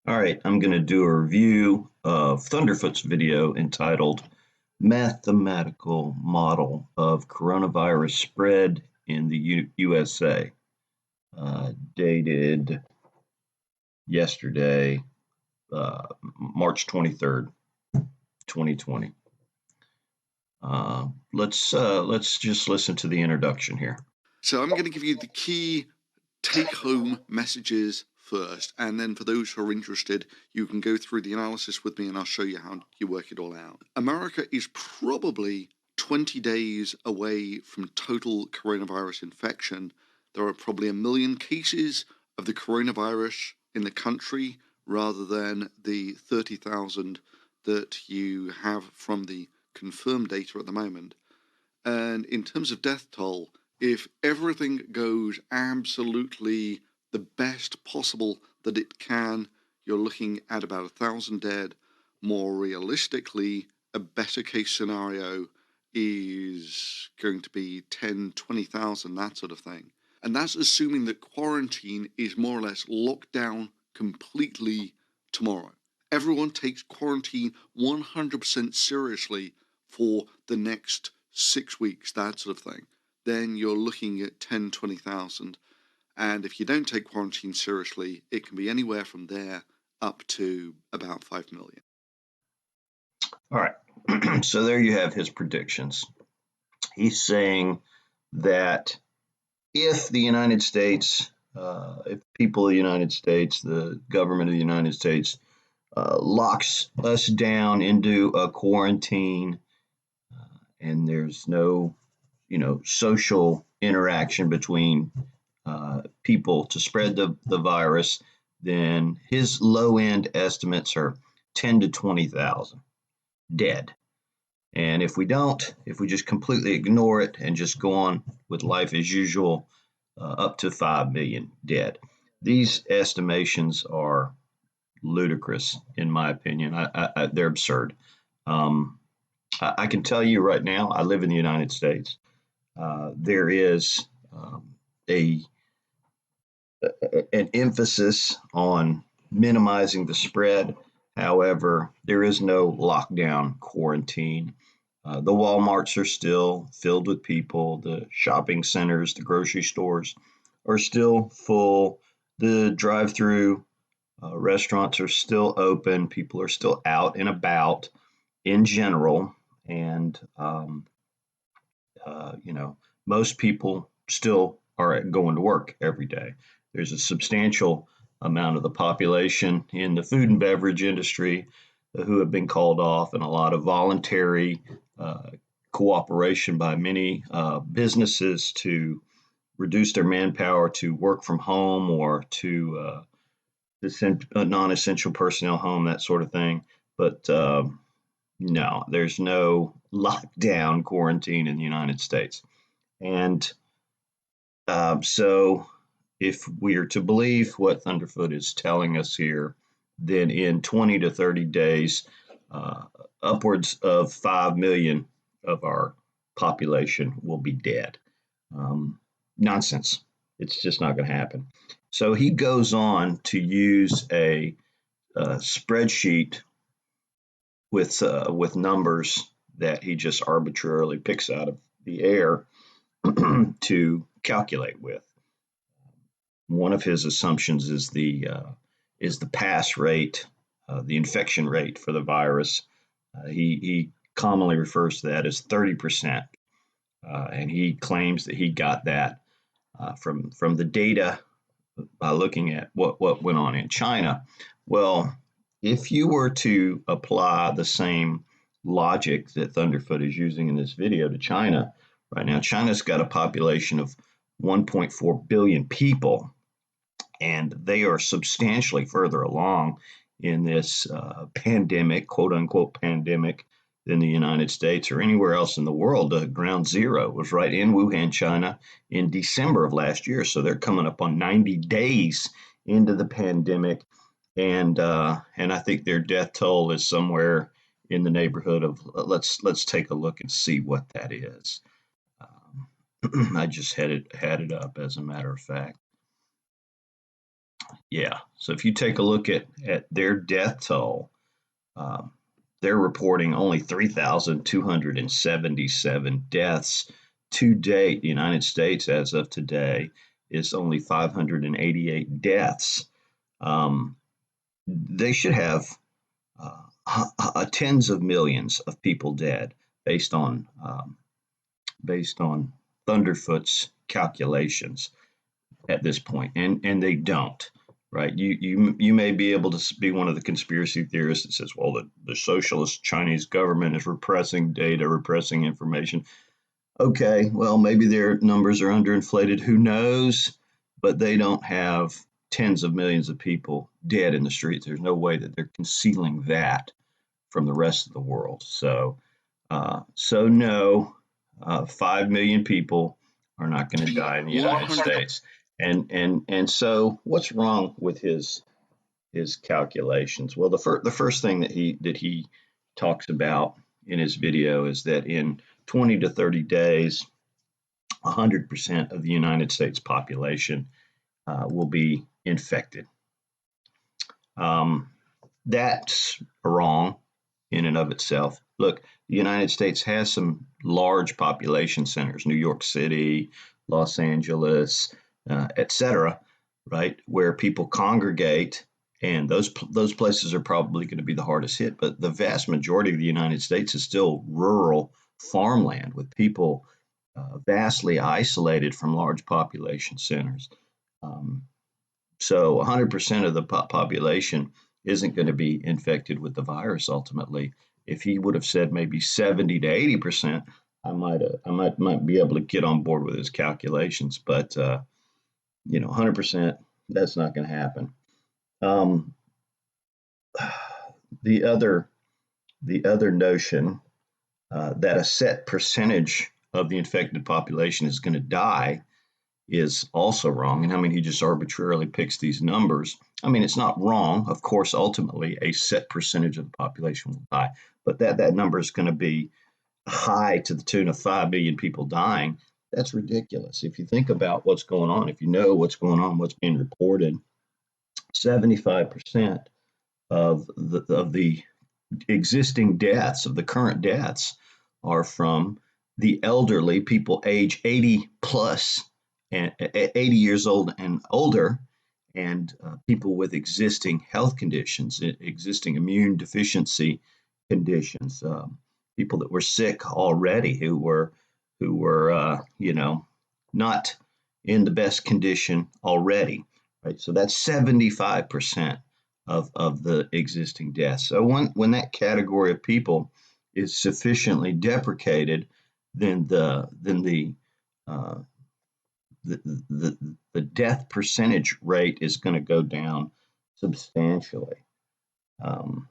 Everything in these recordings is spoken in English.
All right, I'm going to do a review of Thunderfoot's video entitled Mathematical Model of Coronavirus Spread in the USA, dated yesterday, March 23rd, 2020. Let's just listen to the introduction here. So I'm going to give you the key take-home messages first, and then for those who are interested, you can go through the analysis with me and I'll show you how you work it all out. America is probably 20 days away from total coronavirus infection. There are probably 1 million cases of the coronavirus in the country rather than the 30,000 that you have from the confirmed data at the moment. And in terms of death toll, if everything goes absolutely the best possible that it can, you're looking at about 1,000 dead. More realistically, a better case scenario is going to be 10, 20,000, that sort of thing. And that's assuming that quarantine is more or less locked down completely tomorrow. Everyone takes quarantine 100% seriously for the next 6 weeks, that sort of thing. Then you're looking at 10, 20,000. And if you don't take quarantine seriously, it can be anywhere from there up to about 5 million. All right, so there you have his predictions. He's saying that if the United States, if people of the United States, the government of the United States locks us down into a quarantine and there's no social interaction between people to spread the virus, then his low end estimates are 10 to 20,000 dead. And if we just completely ignore it and just go on with life as usual, up to 5 million dead. These estimations are ludicrous, in my opinion. They're absurd. I can tell you right now, I live in the United States. There is an emphasis on minimizing the spread. However, there is no lockdown quarantine. The Walmarts are still filled with people. The shopping centers, the grocery stores are still full. The drive-through restaurants are still open. People are still out and about in general. And, most people still are going to work every day. There's a substantial amount of the population in the food and beverage industry who have been called off, and a lot of voluntary cooperation by many businesses to reduce their manpower to work from home or to send non-essential personnel home, that sort of thing. But no, there's no lockdown quarantine in the United States. And so if we are to believe what Thunderfoot is telling us here, then in 20 to 30 days, upwards of 5 million of our population will be dead. Nonsense. It's just not going to happen. So he goes on to use a spreadsheet with numbers that he just arbitrarily picks out of the air to calculate with. One of his assumptions is the pass rate, the infection rate for the virus. He commonly refers to that as 30%, and he claims that he got that from the data by looking at what went on in China. Well, if you were to apply the same logic that Thunderfoot is using in this video to China, right now, China's got a population of 1.4 billion people, and they are substantially further along in this pandemic, quote unquote pandemic, than the United States or anywhere else in the world. Ground zero was right in Wuhan, China in December of last year. So they're coming up on 90 days into the pandemic. And I think their death toll is somewhere in the neighborhood of, let's take a look and see what that is. I just had it up as a matter of fact. Yeah. So if you take a look at their death toll, um, they're reporting only 3,277 deaths to date. The United States, as of today, is only 588 deaths. They should have tens of millions of people dead based on based on Thunderfoot's calculations at this point, and they don't. Right? You may be able to be one of the conspiracy theorists that says, well, the socialist Chinese government is repressing data, repressing information. Okay, well, maybe their numbers are underinflated. Who knows? But they don't have tens of millions of people dead in the streets. There's no way that they're concealing that from the rest of the world. So no, 5 million people are not going to die in the United 100. States. And so what's wrong with his calculations? Well, the first thing that he talks about in his video is that in 20 to 30 days, 100% of the United States population will be infected. Um, that's wrong in and of itself. Look, the United States has some large population centers, New York City, Los Angeles, etc., right, where people congregate, and those places are probably going to be the hardest hit. But the vast majority of the United States is still rural farmland with people vastly isolated from large population centers. Um, so 100% of the population isn't going to be infected with the virus ultimately. If he would have said maybe 70 to 80%, I might be able to get on board with his calculations, but 100%, that's not going to happen. Um, the other the other notion that a set percentage of the infected population is going to die is also wrong. And I mean, he just arbitrarily picks these numbers. I mean, it's not wrong. Of course, ultimately, a set percentage of the population will die, but that number is going to be high to the tune of 5 million people dying. That's ridiculous. If you think about what's going on, if you know what's going on, what's being reported, 75% of the existing deaths, of the current deaths, are from the elderly, people age 80 plus and 80 years old and older, and people with existing health conditions, existing immune deficiency conditions, people that were sick already, who were not in the best condition already. Right, so that's 75% of the existing deaths. So when that category of people is sufficiently deprecated, then uh, the death percentage rate is going to go down substantially. Um,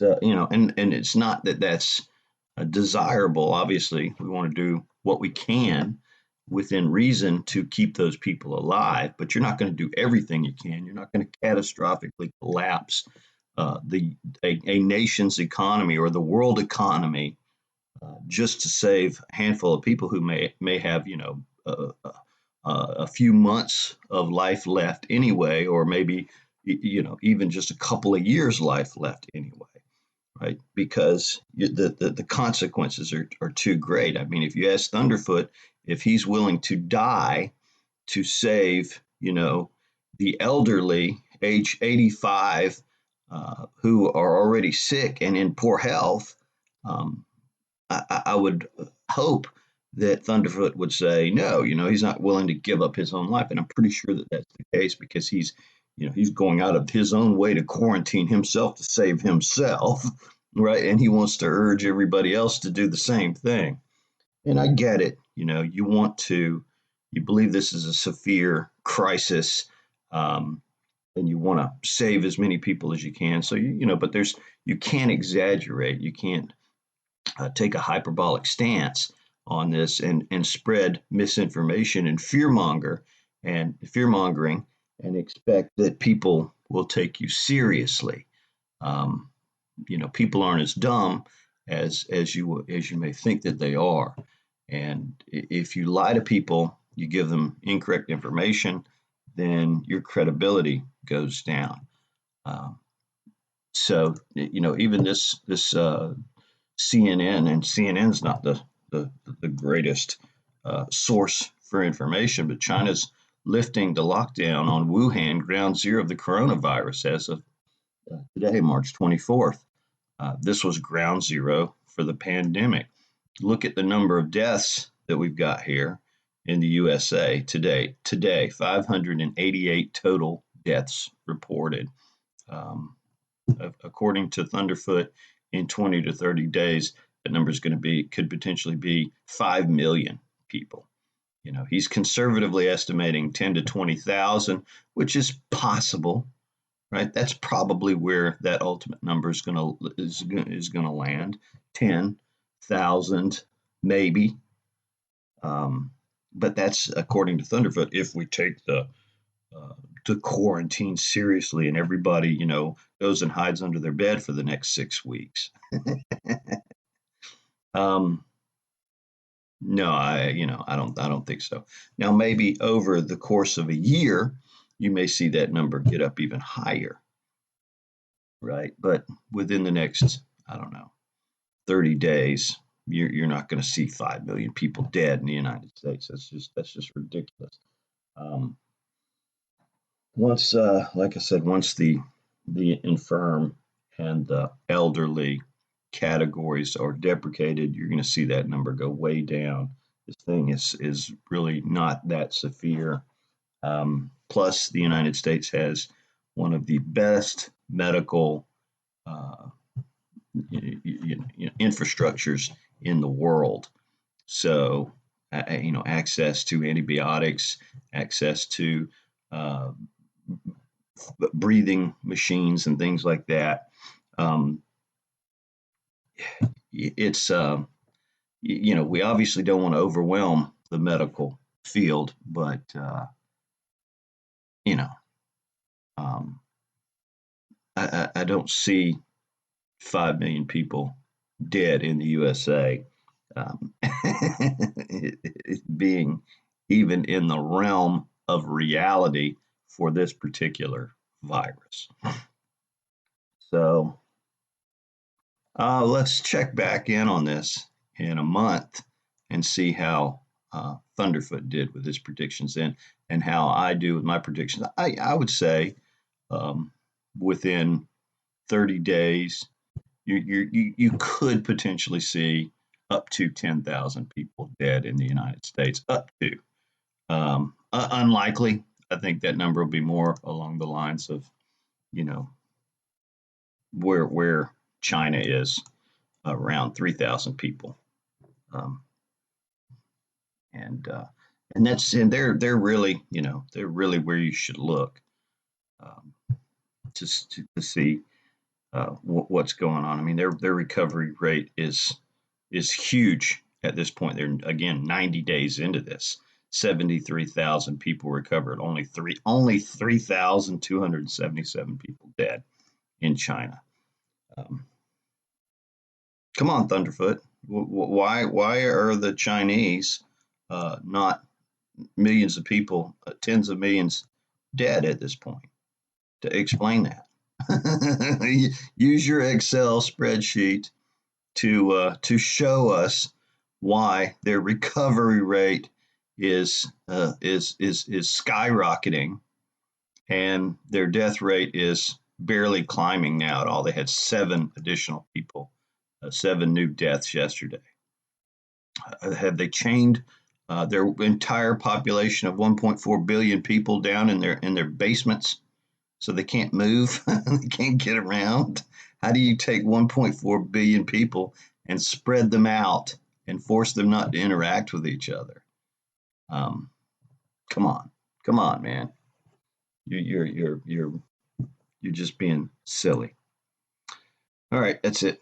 and it's not that that's desirable. Obviously, we want to do what we can within reason to keep those people alive, but you're not going to do everything you can. You're not going to catastrophically collapse a nation's economy or the world economy just to save a handful of people who may have a few months of life left anyway, or maybe even just a couple of years life left anyway, right? Because the consequences are too great. I mean, if you ask Thunderfoot if he's willing to die to save, the elderly, age 85, who are already sick and in poor health, um, I would hope that Thunderfoot would say no. He's not willing to give up his own life, and I'm pretty sure that that's the case because he's going out of his own way to quarantine himself to save himself, right? And he wants to urge everybody else to do the same thing. And I get it. You believe this is a severe crisis, um, and you want to save as many people as you can. So but you can't exaggerate. You can't take a hyperbolic stance on this and spread misinformation and fear mongering and expect that people will take you seriously. Um, people aren't as dumb as you may think that they are. And if you lie to people, you give them incorrect information, then your credibility goes down. So even this CNN, and CNN's not the greatest source for information, but China's lifting the lockdown on Wuhan, ground zero of the coronavirus, as of today, March 24th. This was ground zero for the pandemic. Look at the number of deaths that we've got here in the USA today. Today, 588 total deaths reported. Um, According to Thunderfoot, in 20 to 30 days, that number is going to could potentially be 5 million people. He's conservatively estimating 10 to 20,000, which is possible, right? That's probably where that ultimate number is going to land. 10,000, maybe. But that's according to Thunderfoot. If we take the quarantine seriously, and everybody, goes and hides under their bed for the next 6 weeks. No, I don't think so. Now, maybe over the course of a year, you may see that number get up even higher, right? But within the next, I don't know, 30 days, you're not going to see 5 million people dead in the United States. That's just ridiculous. Once, like I said, once the infirm and the elderly categories are deprecated, you're going to see that number go way down. This thing is really not that severe. Plus, the United States has one of the best medical infrastructures in the world. So, access to antibiotics, access to breathing machines and things like that. It's we obviously don't want to overwhelm the medical field, but I don't see 5 million people dead in the USA being even in the realm of reality for this particular virus. So let's check back in on this in a month and see how Thunderfoot did with his predictions and how I do with my predictions. I would say within 30 days, you could potentially see up to 10,000 people dead in the United States. Up to. Unlikely. I think that number will be more along the lines of, where China is, around 3,000 people. And they're really, they're really where you should look to see what's going on. I mean, their recovery rate is huge at this point. They're again 90 days into this. 73,000 people recovered. Only 3,277 people dead in China. Come on, Thunderfoot. Why are the Chinese not millions of people, tens of millions dead at this point? To explain that, use your Excel spreadsheet to show us why their recovery rate is skyrocketing and their death rate is barely climbing now at all. They had 7 additional people, 7 new deaths yesterday. Have they chained their entire population of 1.4 billion people down in their basements so they can't move? They can't get around? How do you take 1.4 billion people and spread them out and force them not to interact with each other? Come on, man. You're just being silly. All right, that's it.